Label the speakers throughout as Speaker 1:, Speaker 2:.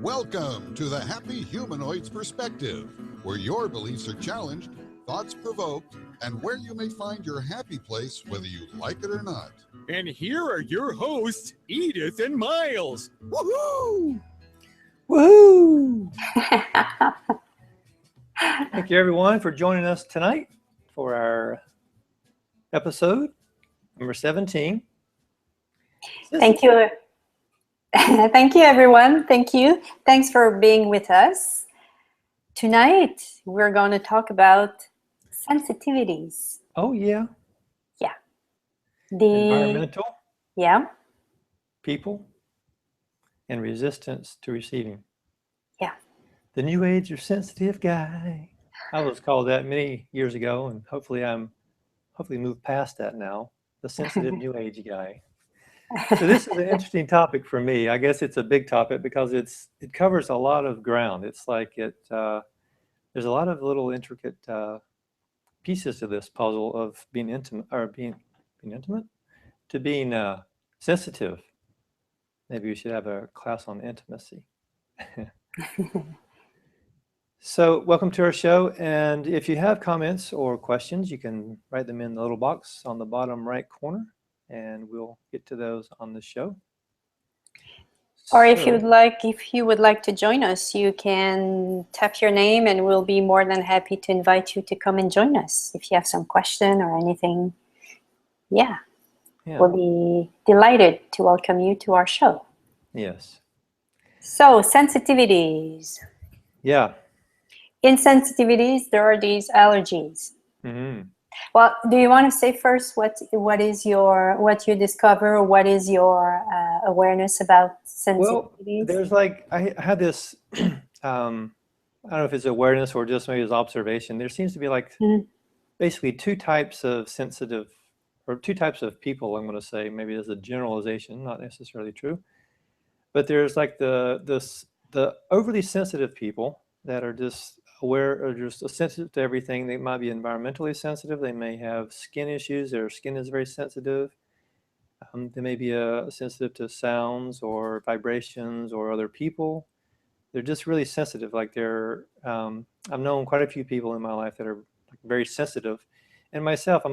Speaker 1: Welcome to the Happy Humanoids Perspective, where your beliefs are challenged, thoughts provoked, and where you may find your happy place whether you like it or not.
Speaker 2: And here are your hosts, Edith and Miles. Woohoo!
Speaker 3: Woohoo! Thank you, everyone, for joining us tonight for our episode number 17.
Speaker 4: Thank you. Thank you, everyone. Thank you. Thanks for being with us. Tonight, we're going to talk about sensitivities.
Speaker 3: Oh, yeah.
Speaker 4: Yeah.
Speaker 3: Environmental.
Speaker 4: Yeah.
Speaker 3: People. And resistance to receiving.
Speaker 4: Yeah.
Speaker 3: The new age or sensitive guy. I was called that many years ago, and hopefully moved past that now. The sensitive new age guy. So this is an interesting topic for me. I guess it's a big topic because it covers a lot of ground. It's like there's a lot of little intricate pieces to this puzzle of being intimate, or being intimate, to being sensitive. Maybe we should have a class on intimacy. So welcome to our show, and if you have comments or questions, you can write them in the little box on the bottom right corner, and we'll get to those on the show.
Speaker 4: Or if you would like to join us, you can tap your name and we'll be more than happy to invite you to come and join us. If you have some question or anything, yeah. We'll be delighted to welcome you to our show.
Speaker 3: Yes.
Speaker 4: So, sensitivities.
Speaker 3: Yeah.
Speaker 4: In sensitivities, there are these allergies.
Speaker 3: Mm-hmm.
Speaker 4: Well, do you want to say first what you discover? What is your awareness about sensitivities?
Speaker 3: Well, there's I had this. I don't know if it's awareness or just maybe it's observation. There seems to be basically two types of sensitive, or two types of people. I'm going to say maybe as a generalization, not necessarily true, but there's like the overly sensitive people that are just aware or just sensitive to everything. They might be environmentally sensitive. They may have skin issues. Their skin is very sensitive. They may be sensitive to sounds or vibrations or other people. They're just really sensitive. Like I've known quite a few people in my life that are very sensitive. And myself, I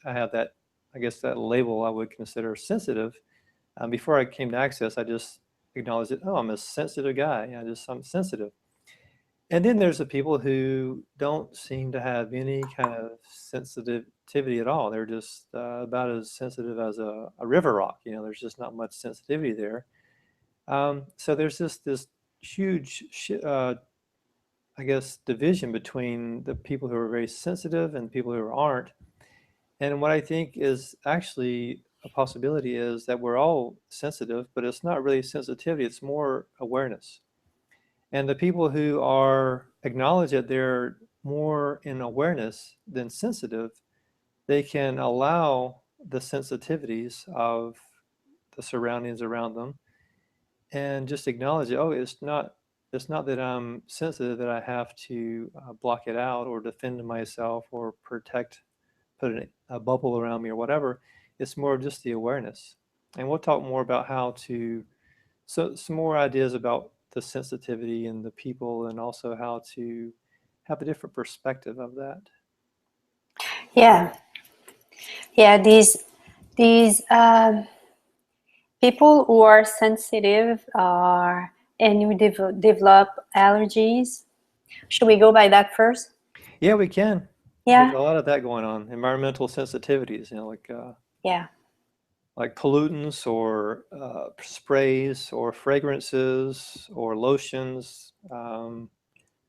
Speaker 3: have that, I guess that label I would consider sensitive. Before I came to Access, I just acknowledged it. Oh, I'm a sensitive guy. I'm sensitive. And then there's the people who don't seem to have any kind of sensitivity at all. They're just about as sensitive as a river rock. There's just not much sensitivity there. So there's just this huge, I guess, division between the people who are very sensitive and people who aren't. And what I think is actually a possibility is that we're all sensitive, but it's not really sensitivity. It's more awareness. And the people who acknowledge that they're more in awareness than sensitive, they can allow the sensitivities of the surroundings around them and just acknowledge it. Oh, it's not that I'm sensitive that I have to block it out or defend myself or put a bubble around me or whatever. It's more just the awareness. And we'll talk more about some more ideas about the sensitivity and the people, and also how to have a different perspective of that.
Speaker 4: Yeah. These people who are sensitive and who develop allergies. Should we go by that first?
Speaker 3: Yeah, we can.
Speaker 4: Yeah.
Speaker 3: There's a lot of that going on. Environmental sensitivities, like pollutants or sprays or fragrances or lotions.
Speaker 4: Can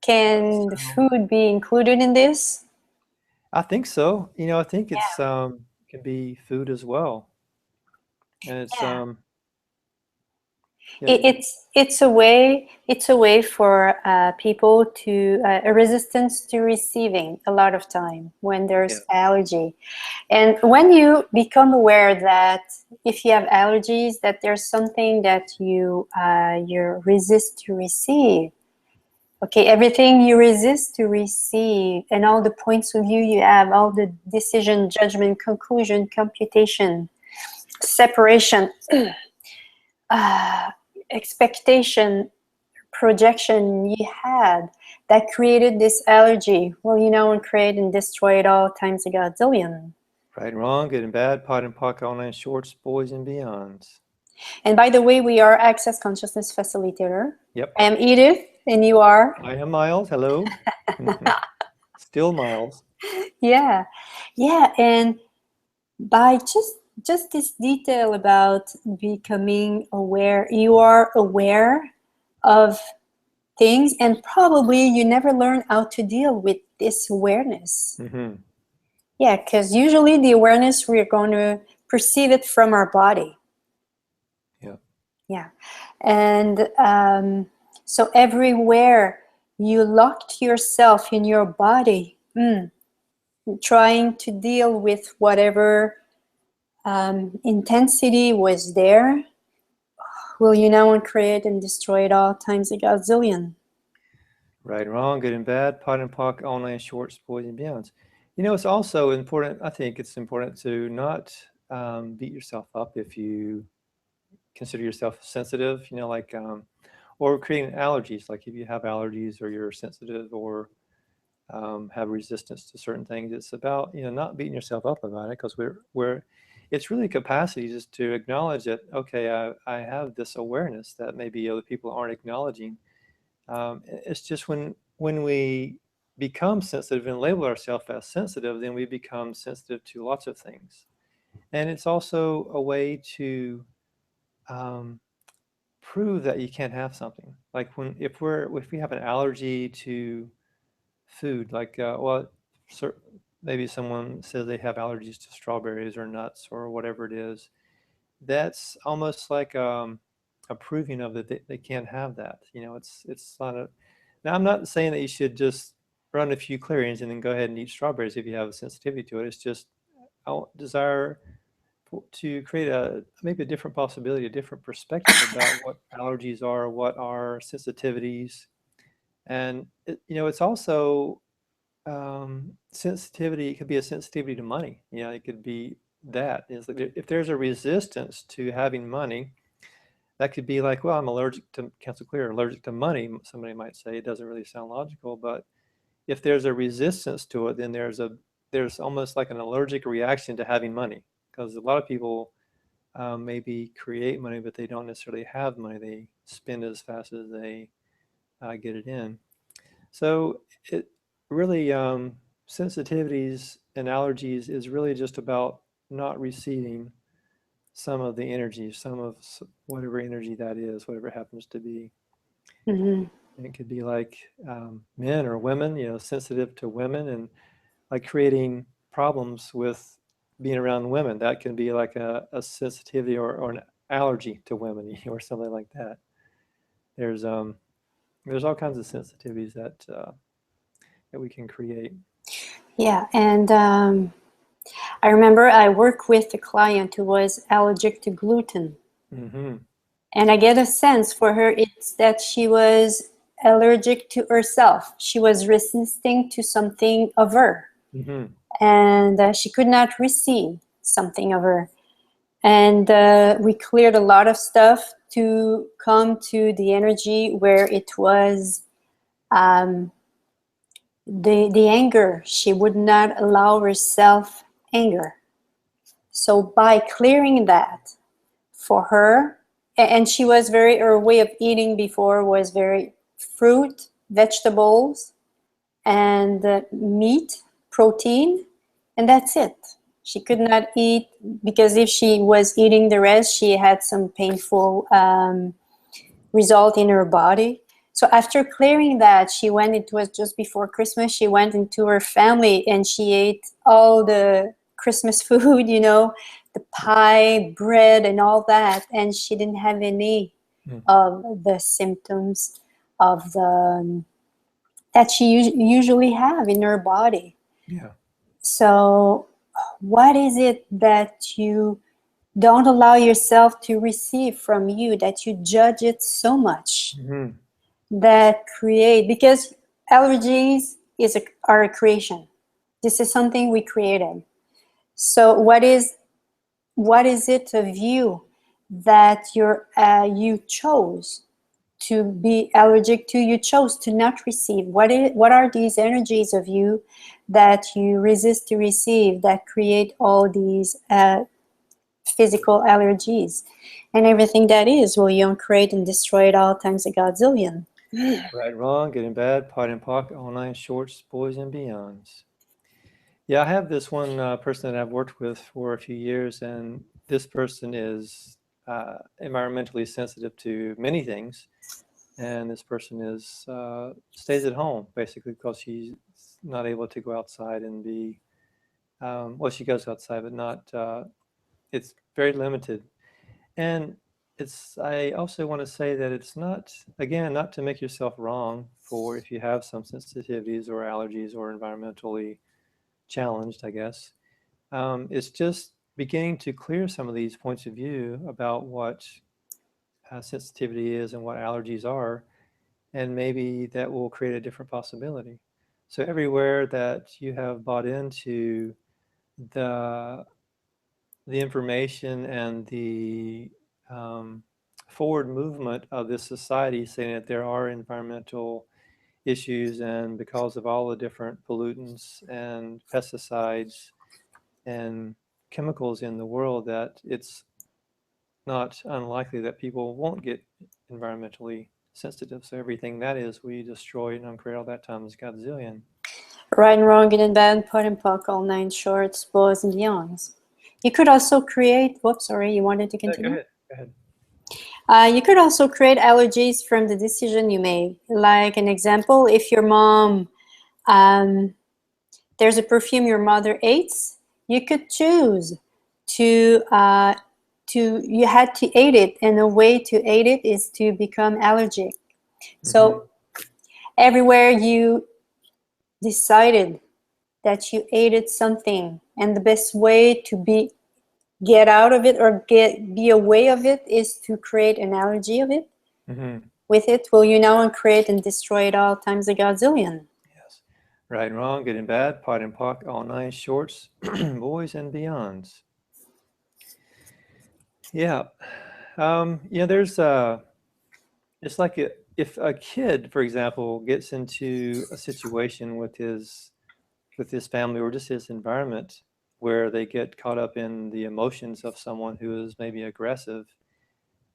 Speaker 4: the food be included in this?
Speaker 3: I think so. I think it's can be food as well, and
Speaker 4: it's a way for people to a resistance to receiving a lot of time when there's allergy. And when you become aware that if you have allergies, that there's something that you resist to receive. Okay, everything you resist to receive and all the points of view you have, all the decision, judgment, conclusion, computation, separation, expectation, projection you had that created this allergy? Will you know and create and destroy it all times a godzillion?
Speaker 3: Right and wrong, good and bad, pot and pock, online shorts, boys and beyonds.
Speaker 4: And by the way, we are Access Consciousness Facilitator.
Speaker 3: Yep.
Speaker 4: I am Edith, and you are?
Speaker 3: I am Miles. Hello. Still Miles.
Speaker 4: Yeah. And by just this detail about becoming aware, you are aware of things, and probably you never learn how to deal with this awareness.
Speaker 3: Mm-hmm.
Speaker 4: Yeah, because usually the awareness, we're going to perceive it from our body. Yeah. And so everywhere you locked yourself in your body, trying to deal with whatever intensity was there, will you now create and destroy it all times a gazillion?
Speaker 3: Right and wrong, good and bad, pot and pock, online shorts, boys and beyonds. You know, it's also important, I think it's important to not beat yourself up if you consider yourself sensitive, you know, like, or creating allergies, like if you have allergies or you're sensitive or have resistance to certain things. It's about, you know, not beating yourself up about it, because it's really capacity just to acknowledge that, okay, I have this awareness that maybe other people aren't acknowledging. It's just when we become sensitive and label ourselves as sensitive, then we become sensitive to lots of things. And it's also a way to prove that you can't have something. Like if we have an allergy to food, like maybe someone says they have allergies to strawberries or nuts or whatever it is, that's almost like a proving of that they can't have that. You know, it's not a. Now, I'm not saying that you should just run a few clearings and then go ahead and eat strawberries if you have a sensitivity to it. It's just I desire to create maybe a different possibility, a different perspective about what allergies are, what are sensitivities, and you know, it's also sensitivity. It could be a sensitivity to money. You know, it could be that is like if there's a resistance to having money, that could be like, well, I'm allergic to cancel clear, allergic to money. Somebody might say. It doesn't really sound logical, but if there's a resistance to it, then there's almost like an allergic reaction to having money, because a lot of people maybe create money, but they don't necessarily have money. They spend as fast as they get it in. So it really, sensitivities and allergies is really just about not receiving some of the energy, some of whatever energy that is, whatever it happens to be.
Speaker 4: Mm-hmm.
Speaker 3: And it could be like men or women, you know, sensitive to women, and like creating problems with being around women. That can be like a sensitivity or an allergy to women or something like that. There's all kinds of sensitivities that we can create.
Speaker 4: Yeah, and I remember I worked with a client who was allergic to gluten.
Speaker 3: Mm-hmm.
Speaker 4: And I get a sense for her, it's that she was allergic to herself. She was resisting to something of her.
Speaker 3: Mm-hmm.
Speaker 4: And she could not receive something of her. And we cleared a lot of stuff to come to the energy where it was the anger. She would not allow herself anger. So by clearing that for her, and she was her way of eating before was very fruit, vegetables, and meat, protein, and that's it. She could not eat, because if she was eating the rest, she had some painful result in her body. So after clearing that, it was just before Christmas, she went into her family and she ate all the Christmas food, you know, the pie, bread, and all that. And she didn't have any of the symptoms of that she usually have in her body.
Speaker 3: Yeah.
Speaker 4: So what is it that you don't allow yourself to receive from you, that you judge it so much?
Speaker 3: Mm-hmm.
Speaker 4: That create, because allergies are a creation. This is something we created. So what is it of you that you chose to be allergic to, you chose to not receive. What are these energies of you that you resist to receive that create all these physical allergies? And everything that is, will you uncreate and destroy it all times a godzillion?
Speaker 3: Right, wrong, good and bad, pot and pock, all nine shorts, boys and beyonds. Yeah, I have this one person that I've worked with for a few years, and this person is environmentally sensitive to many things. And this person is stays at home basically because she's not able to go outside and be, well, she goes outside, but not, it's very limited. And I also want to say that it's not, again, not to make yourself wrong for if you have some sensitivities or allergies or environmentally challenged, I guess. It's just beginning to clear some of these points of view about what sensitivity is and what allergies are, and maybe that will create a different possibility. So everywhere that you have bought into the information and the forward movement of this society saying that there are environmental issues, and because of all the different pollutants and pesticides and chemicals in the world, that it's not unlikely that people won't get environmentally sensitive. So everything that is, we destroy and uncreate all that times godzillion.
Speaker 4: Right and wrong, good and bad, pot and pock, all nine shorts, boys and beyonds. You could also create, whoops, sorry, you wanted to continue?
Speaker 3: Go ahead.
Speaker 4: You could also create allergies from the decision you made. Like an example, if your mom, there's a perfume your mother hates, you could choose to you had to eat it, and the way to eat it is to become allergic. So everywhere you decided that you hated something, and the best way to get out of it or be away of it is to create an allergy of it. With it, will you now create and destroy it all times a godzillion?
Speaker 3: Yes. Right and wrong, good and bad, pot and pock, all nine shorts, boys and beyonds. Yeah. There's it's like if a kid, for example, gets into a situation with his family or just his environment where they get caught up in the emotions of someone who is maybe aggressive,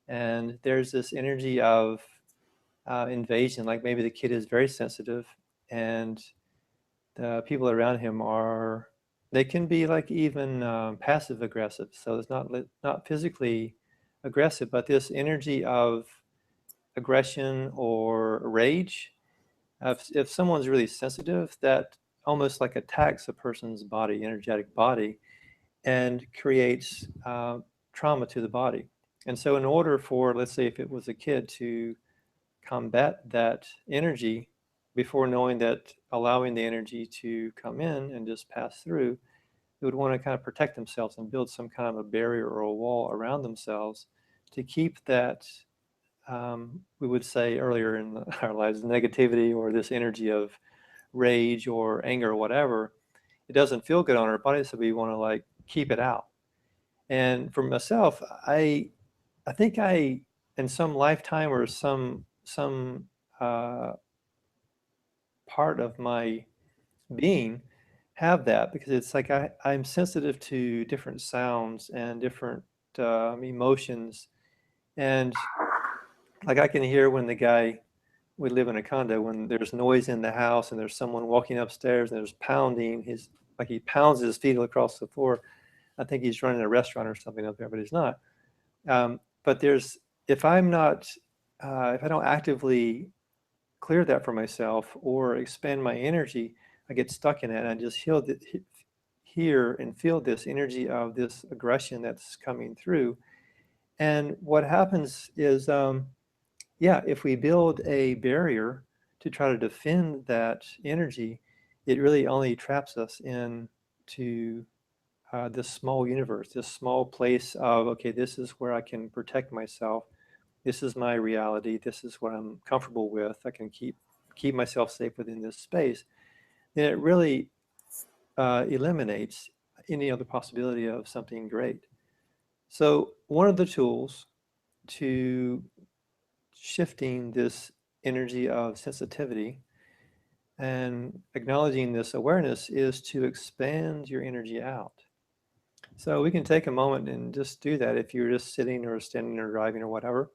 Speaker 3: and there's this energy of invasion, like maybe the kid is very sensitive and the people around him they can be like even passive aggressive. So it's not physically aggressive, but this energy of aggression or rage. If someone's really sensitive, that almost like attacks a person's body, energetic body, and creates trauma to the body. And so in order for, let's say if it was a kid, to combat that energy before knowing that allowing the energy to come in and just pass through, they would want to kind of protect themselves and build some kind of a barrier or a wall around themselves to keep that, we would say earlier in our lives, negativity or this energy of rage or anger or whatever. It doesn't feel good on our body, so we want to like keep it out. And for myself, I think I, in some lifetime or some part of my being, have that, because it's like I'm sensitive to different sounds and different emotions. And like I can hear when we live in a condo, when there's noise in the house and there's someone walking upstairs and there's pounding, he pounds his feet across the floor. I think he's running a restaurant or something up there, but he's not. But if I'm not, if I don't actively clear that for myself or expand my energy, I get stuck in it, and I just hear and feel this energy of this aggression that's coming through. And what happens is, if we build a barrier to try to defend that energy, it really only traps us into this small universe, this small place of, okay, this is where I can protect myself. This is my reality. This is what I'm comfortable with. I can keep myself safe within this space. Then it really eliminates any other possibility of something great. So one of the tools to shifting this energy of sensitivity and acknowledging this awareness is to expand your energy out. So we can take a moment and just do that if you're just sitting or standing or driving or whatever.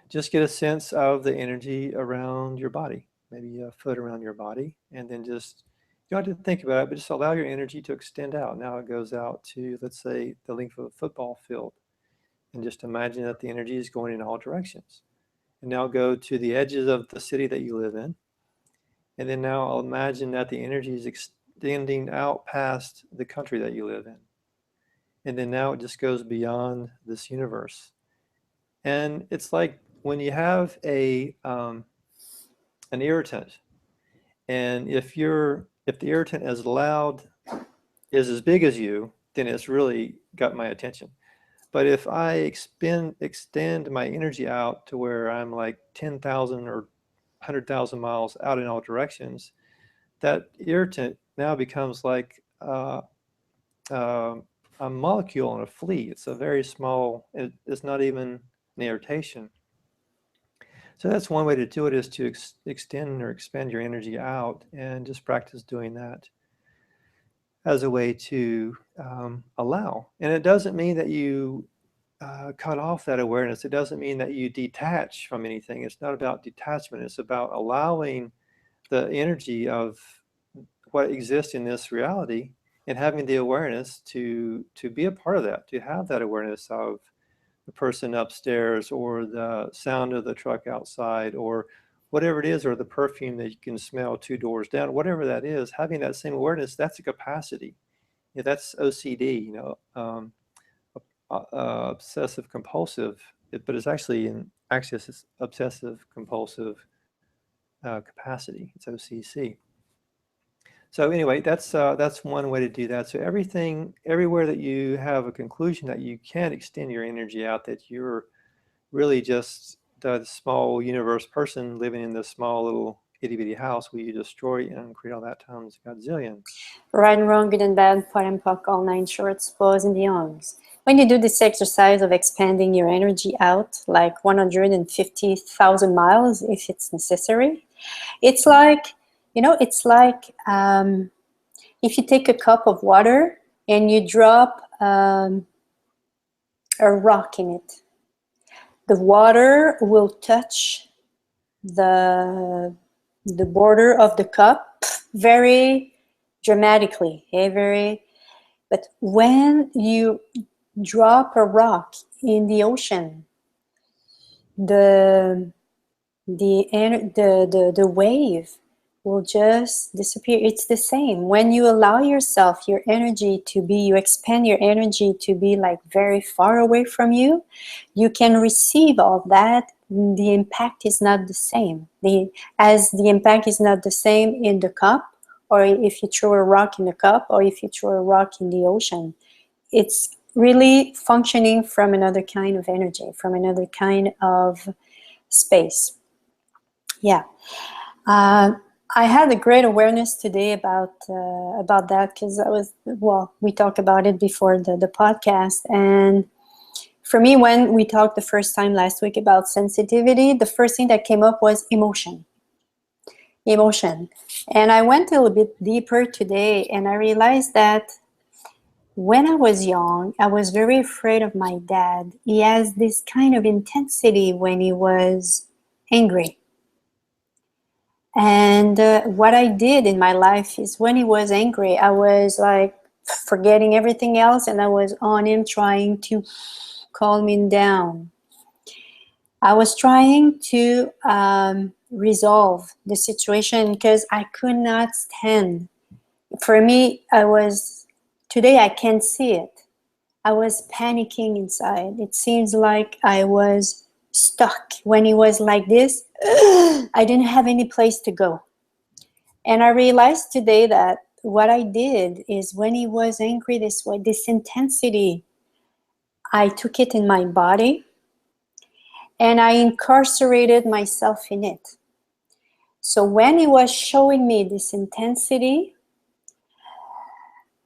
Speaker 3: Just get a sense of the energy around your body, maybe a foot around your body, and then just, you don't have to think about it, but just allow your energy to extend out. Now it goes out to, let's say, the length of a football field. And just imagine that the energy is going in all directions. And now go to the edges of the city that you live in. And then now I'll imagine that the energy is extending out past the country that you live in. And then now it just goes beyond this universe. And it's like when you have an irritant, and if the irritant is as big as you, then it's really got my attention. But if I extend my energy out to where I'm like 10,000 or 100,000 miles out in all directions, that irritant now becomes like a molecule in a flea. It's a very small, it's not even an irritation. So that's one way to do it, is to extend or expand your energy out, and just practice doing that as a way to allow. And it doesn't mean that you cut off that awareness. It doesn't mean that you detach from anything. It's not about detachment. It's about allowing the energy of what exists in this reality and having the awareness to be a part of that, to have that awareness of the person upstairs, or the sound of the truck outside, or whatever it is, or the perfume that you can smell 2 doors down, whatever that is. Having that same awareness, that's a capacity. Yeah, that's OCD, obsessive compulsive, but it's actually it's obsessive compulsive capacity. It's OCC. So anyway, that's one way to do that. So everywhere that you have a conclusion that you can't extend your energy out, that you're really just the small universe person living in this small little itty bitty house, will you destroy and create all that times godzillion?
Speaker 4: Right and wrong, good and bad, pot and puck, all 9 shorts, pause and beyonds. When you do this exercise of expanding your energy out, like 150,000 miles, if it's necessary, it's like, it's like if you take a cup of water and you drop a rock in it. The water will touch the border of the cup very dramatically, but when you drop a rock in the ocean, the wave will just disappear. It's the same. When you allow yourself, your energy to be, you expand your energy to be like very far away from you, you can receive all that. The impact is not the same. As the impact is not the same in the cup, or if you throw a rock in the cup, or if you throw a rock in the ocean. It's really functioning from another kind of energy, from another kind of space. Yeah. I had a great awareness today about that, because we talked about it before the podcast. And for me, when we talked the first time last week about sensitivity, the first thing that came up was emotion. And I went a little bit deeper today, and I realized that when I was young, I was very afraid of my dad. He has this kind of intensity when he was angry. And what I did in my life is, when he was angry, I was like forgetting everything else, and I was on him, trying to calm him down. I was trying to resolve the situation, because I could not stand. For me, today I can't see it. I was panicking inside. It seems like I was stuck. When he was like this, I didn't have any place to go. And I realized today that what I did is, when he was angry this way, this intensity, I took it in my body and I incarcerated myself in it. So when he was showing me this intensity,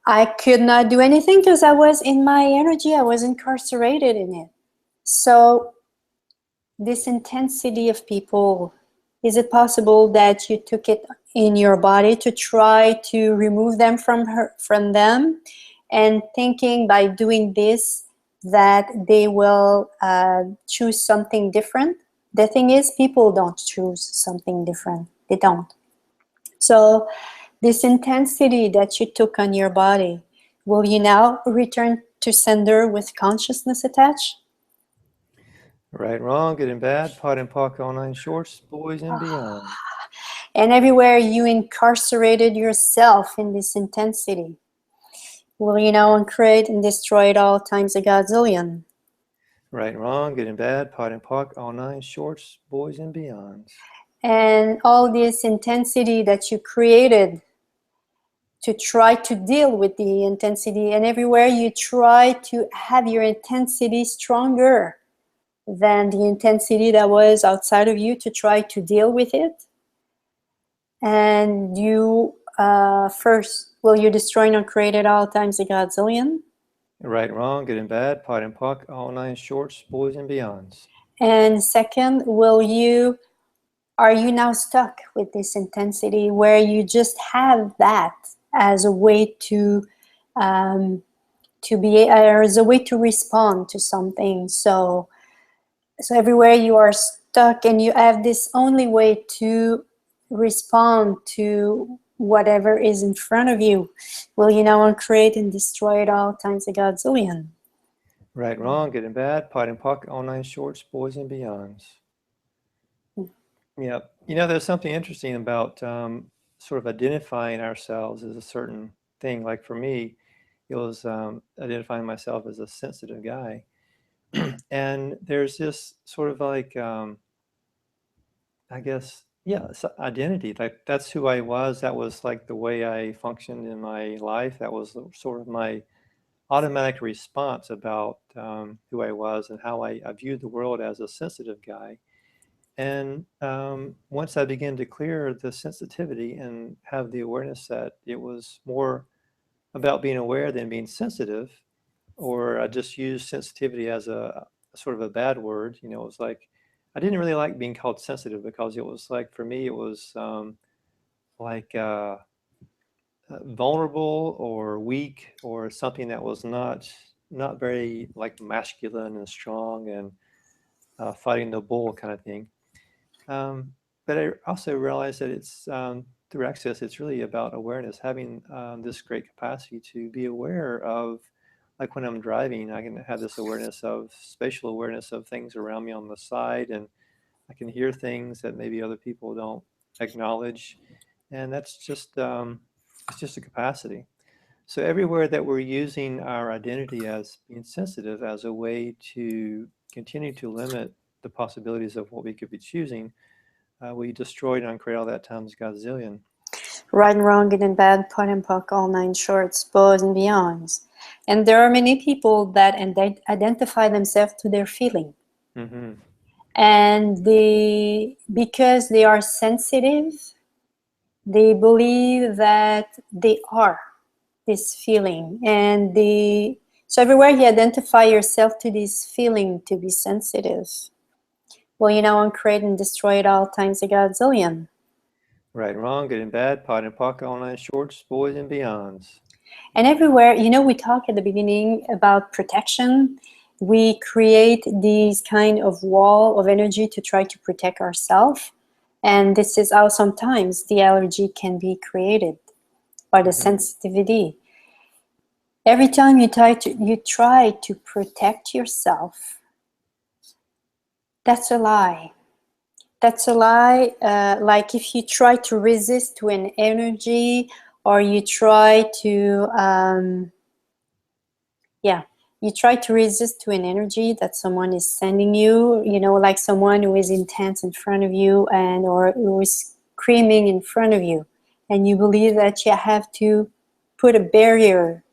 Speaker 4: I could not do anything, because I was in my energy. I was incarcerated in it. So this intensity of people, is it possible that you took it in your body to try to remove them from them, and thinking by doing this that they will choose something different? The thing is, people don't choose something different. They don't. So this intensity that you took on your body, will you now return to sender with consciousness attached?
Speaker 3: Right, wrong, good and bad, pot and pock, all nine shorts, boys and beyond.
Speaker 4: And everywhere you incarcerated yourself in this intensity, will you now uncreate and destroy it all times a godzillion?
Speaker 3: Right, wrong, good and bad, pot and pock, all nine shorts, boys and beyond.
Speaker 4: And all this intensity that you created to try to deal with the intensity, and everywhere you try to have your intensity stronger than the intensity that was outside of you to try to deal with it. And you first, will you destroy and uncreate it all times a godzillion?
Speaker 3: Right, wrong, good and bad, pot and pock, all nine shorts, boys and beyonds.
Speaker 4: And second, are you now stuck with this intensity where you just have that as a way to be, or as a way to respond to something? So everywhere you are stuck and you have this only way to respond to whatever is in front of you, will you now uncreate and destroy it all times a godzillion?
Speaker 3: Right, wrong, good and bad, pot and pock, all nine shorts, boys and beyonds. Yeah, you know, there's something interesting about sort of identifying ourselves as a certain thing. Like for me, it was identifying myself as a sensitive guy. And there's this sort of like, I guess, yeah, it's identity. Like that's who I was. That was like the way I functioned in my life. That was sort of my automatic response about who I was and how I viewed the world as a sensitive guy. And once I began to clear the sensitivity and have the awareness that it was more about being aware than being sensitive, or I just used sensitivity as a sort of a bad word, you know, it was like, I didn't really like being called sensitive because it was like, for me, it was like vulnerable or weak or something that was not very like masculine and strong and fighting the bull kind of thing. But I also realized that it's through Access, it's really about awareness, having this great capacity to be aware of, like when I'm driving, I can have this awareness of spatial awareness of things around me on the side, and I can hear things that maybe other people don't acknowledge, and that's just it's just a capacity. So everywhere that we're using our identity as being sensitive as a way to continue to limit the possibilities of what we could be choosing, we destroyed and uncreate all that times Godzillion.
Speaker 4: Right and wrong, good and bad, pot and pock, all nine shorts, boys and beyonds. And there are many people that identify themselves to their feeling.
Speaker 3: Mm-hmm.
Speaker 4: And because they are sensitive, they believe that they are this feeling. And so everywhere you identify yourself to this feeling to be sensitive, well, you now uncreate and destroy it all times a godzillion.
Speaker 3: Right and wrong, good and bad, pot and pock, all nine shorts, boys and beyonds.
Speaker 4: And everywhere, you know, we talked at the beginning about protection. We create these kind of wall of energy to try to protect ourselves. And this is how sometimes the allergy can be created, or the sensitivity. Every time you try to protect yourself, that's a lie. That's a lie. Like if you try to resist to an energy, or you try to, you try to resist to an energy that someone is sending you, you know, like someone who is intense in front of you or who is screaming in front of you, and you believe that you have to put a barrier.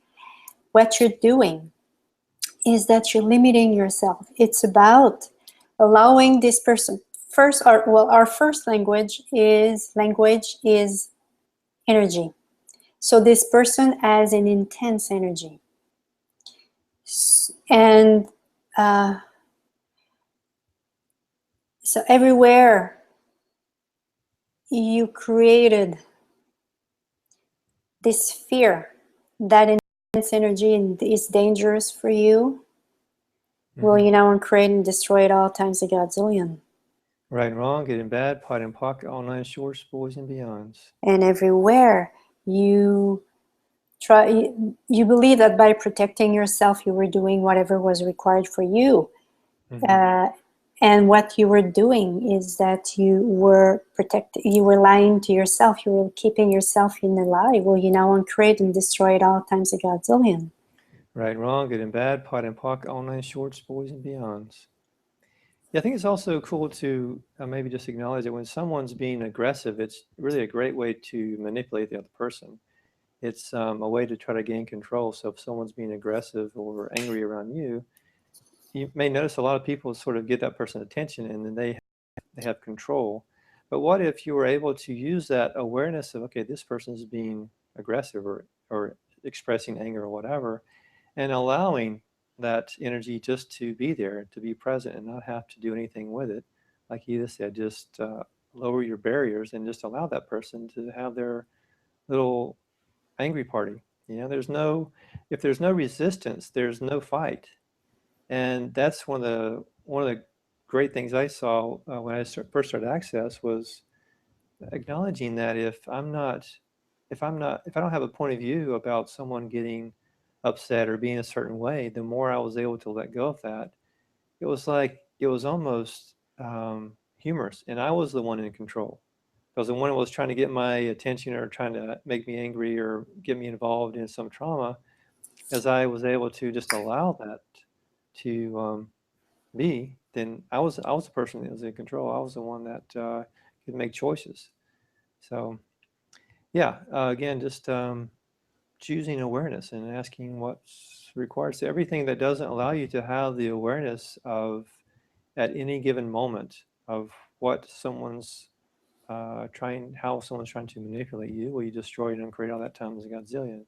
Speaker 4: What you're doing is that you're limiting yourself. It's about allowing this person. First, our first language is energy. So this person has an intense energy. And So everywhere you created this fear that intense energy is dangerous for you, will you now uncreate and destroy it all times a godzillion?
Speaker 3: Right and wrong, good and bad, pot and pocket, all nine shorts, boys and beyonds.
Speaker 4: And everywhere you believe that by protecting yourself, you were doing whatever was required for you. And what you were doing is that you were lying to yourself, you were keeping yourself in a lie. Well, you now uncreate and destroy it all times a godzillion.
Speaker 3: Right and wrong, good and bad, pot and pocket, all nine shorts, boys and beyonds. Yeah, I think it's also cool to maybe just acknowledge that when someone's being aggressive, it's really a great way to manipulate the other person. It's a way to try to gain control. So if someone's being aggressive or angry around you, you may notice a lot of people sort of get that person's attention and then they have control. But what if you were able to use that awareness of, okay, this person is being aggressive or expressing anger or whatever, and allowing that energy just to be there, to be present and not have to do anything with it. Like Edith said, just lower your barriers and just allow that person to have their little angry party. You know, if there's no resistance, there's no fight. And that's one of the great things I saw when I first started Access was acknowledging that if I don't have a point of view about someone getting upset or being a certain way, the more I was able to let go of that, it was almost humorous, and I was the one in control. Because the one that was trying to get my attention or trying to make me angry or get me involved in some trauma, as I was able to just allow that to be, then I was the person that was in control. I was the one that could make choices. So yeah, again, just choosing awareness and asking what's required. So everything that doesn't allow you to have the awareness of at any given moment of what someone's how someone's trying to manipulate you, well, you destroy it and create all that times a godzillion.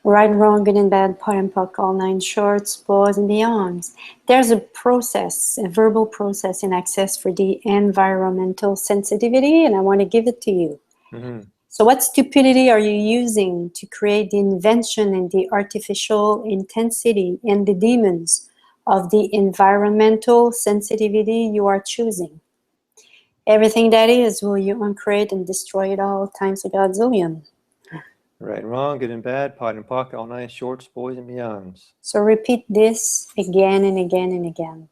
Speaker 4: Right, wrong, good and bad, pot and pock, all nine shorts, boys and beyonds. There's a process, a verbal process in Access for the environmental sensitivity, and I want to give it to you. So what stupidity are you using to create the invention and the artificial intensity and the demons of the environmental sensitivity you are choosing? Everything that is, will you uncreate and destroy it all times a godzillion?
Speaker 3: Right and wrong, good and bad, pot and pocket, all nine shorts, boys and beyonds.
Speaker 4: So repeat this again and again and again.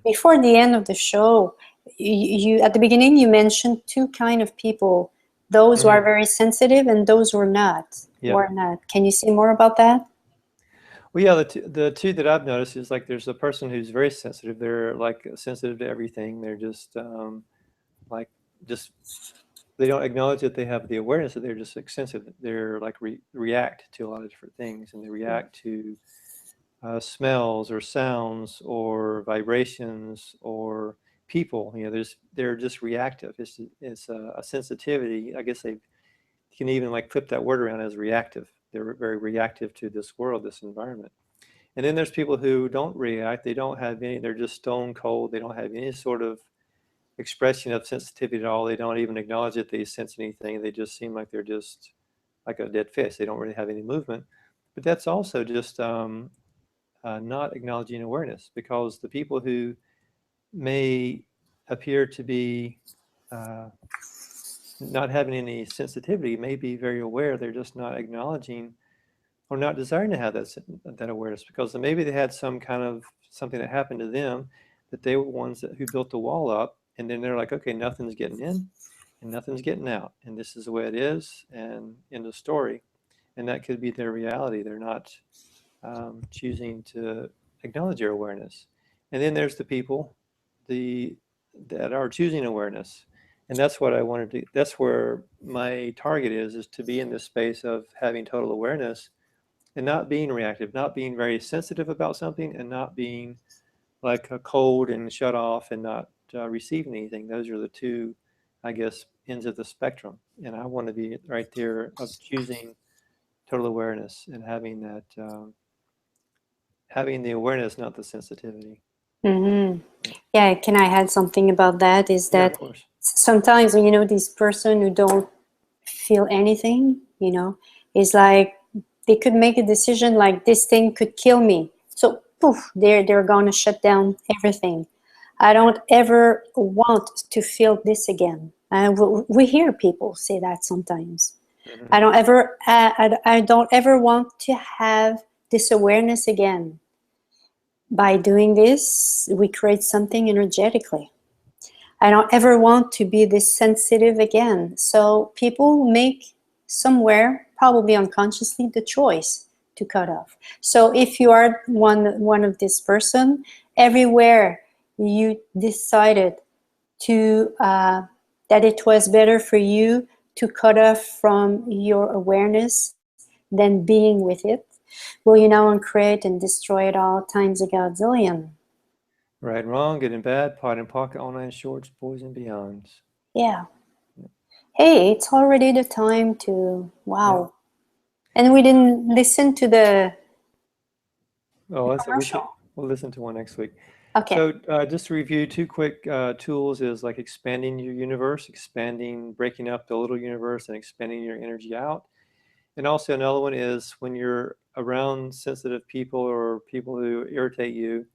Speaker 4: Before the end of the show, you at the beginning you mentioned two kind of people: those who are very sensitive and those who are not.
Speaker 3: Yeah.
Speaker 4: Who are not. Can you say more about that?
Speaker 3: Well, yeah, the two that I've noticed is like there's a person who's very sensitive. They're like sensitive to everything. They're just they don't acknowledge that they have the awareness that they're just like sensitive. They're like react to a lot of different things, and they react to smells or sounds or vibrations or people. You know, they're just reactive. It's a sensitivity. I guess they can even like flip that word around as reactive. They're very reactive to this world, this environment. And then there's people who don't react. They don't have any. They're just stone cold. They don't have any sort of expression of sensitivity at all. They don't even acknowledge that they sense anything. They just seem like they're just like a dead fish. They don't really have any movement. But that's also just not acknowledging awareness, because the people who may appear to be not having any sensitivity may be very aware. They're just not acknowledging or not desiring to have that awareness, because maybe they had some kind of something that happened to them, that they were ones who built the wall up, and then they're like, okay, nothing's getting in and nothing's getting out, and this is the way it is, and end of story. And that could be their reality. They're not choosing to acknowledge their awareness. And then there's the people that are choosing awareness. And that's what I wanted to, that's where my target is to be in this space of having total awareness and not being reactive, not being very sensitive about something, and not being like a cold and shut off and not receiving anything. Those are the two, I guess, ends of the spectrum. And I want to be right there of choosing total awareness and having that, having the awareness, not the sensitivity.
Speaker 4: Mm-hmm. Yeah, can I add something about that? Is
Speaker 3: Yeah,
Speaker 4: that
Speaker 3: of course.
Speaker 4: sometimes, you know, this person who don't feel anything, you know, is like they could make a decision like this thing could kill me. So poof, they're gonna shut down everything. I don't ever want to feel this again. We hear people say that sometimes.
Speaker 3: Mm-hmm.
Speaker 4: I don't ever want to have this awareness again. By doing this, we create something energetically. I don't ever want to be this sensitive again. So people make somewhere, probably unconsciously, the choice to cut off. So if you are one of this person, everywhere you decided to that it was better for you to cut off from your awareness than being with it, will you now uncreate and destroy it all times a godzillion?
Speaker 3: Right and wrong, good and bad, pot and pocket, all nine shorts, boys and beyonds.
Speaker 4: Yeah. Hey, it's already the time to, wow. Yeah. And we didn't listen to the commercial.
Speaker 3: We'll listen to one next week.
Speaker 4: Okay.
Speaker 3: So just to review, two quick tools is like expanding your universe, breaking up the little universe and expanding your energy out. And also another one is when you're around sensitive people or people who irritate you,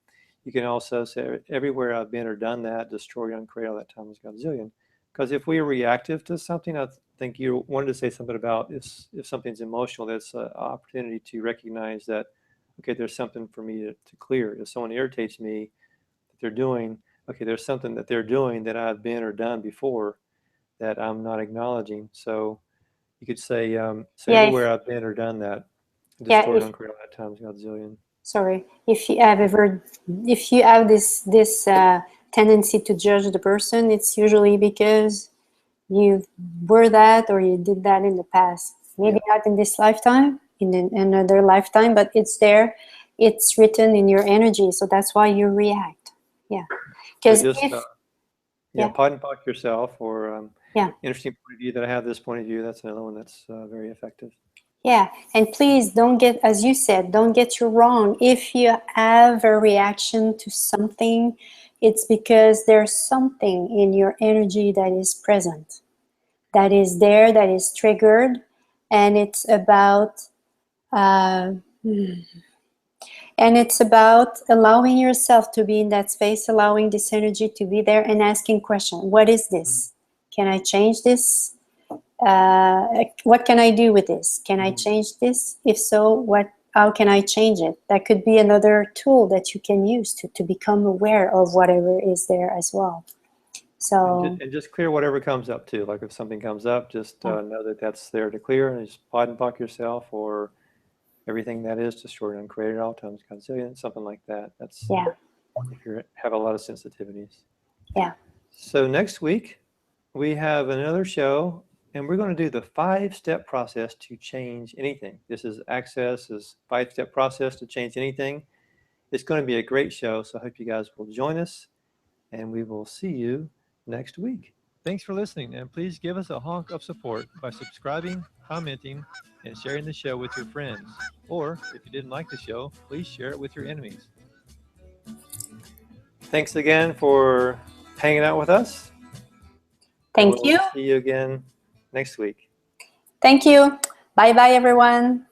Speaker 3: you can also say, everywhere I've been or done that, destroy, uncreate, all that time is godzillion. Because if we are reactive to something, I think you wanted to say something about if something's emotional, that's an opportunity to recognize that, okay, there's something for me to clear. If someone irritates me, that they're doing, okay, there's something that they're doing that I've been or done before that I'm not acknowledging. So you could say, everywhere I've been or done that, destroy, uncreate, all that times godzillion.
Speaker 4: Sorry, if you have this tendency to judge the person, it's usually because you were that or you did that in the past. Maybe not in this lifetime, in another lifetime, but it's there. It's written in your energy, so that's why you react. Yeah, because
Speaker 3: pot and pock yourself, or interesting point of view that I have this point of view. That's another one that's very effective.
Speaker 4: Yeah, and please don't get, as you said, don't get you wrong. If you have a reaction to something, it's because there's something in your energy that is present, that is there, that is triggered, and it's about allowing yourself to be in that space, allowing this energy to be there, and asking questions. What is this? Can I change this? What can I do with this? Can I change this? If so, how can I change it? That could be another tool that you can use to become aware of whatever is there as well. So
Speaker 3: and just clear whatever comes up too. Like if something comes up, just know that that's there to clear, and just pot and pock yourself, or everything that is destroyed and uncreated all times godzillion, something like that. That's if you have a lot of sensitivities.
Speaker 4: Yeah.
Speaker 3: So next week we have another show. And we're going to do the 5-step process to change anything. This is Access's 5-step process to change anything. It's going to be a great show, so I hope you guys will join us, and we will see you next week. Thanks for listening, and please give us a honk of support by subscribing, commenting, and sharing the show with your friends. Or, if you didn't like the show, please share it with your enemies. Thanks again for hanging out with us.
Speaker 4: Thank you.
Speaker 3: See you again next week.
Speaker 4: Thank you. Bye-bye, everyone.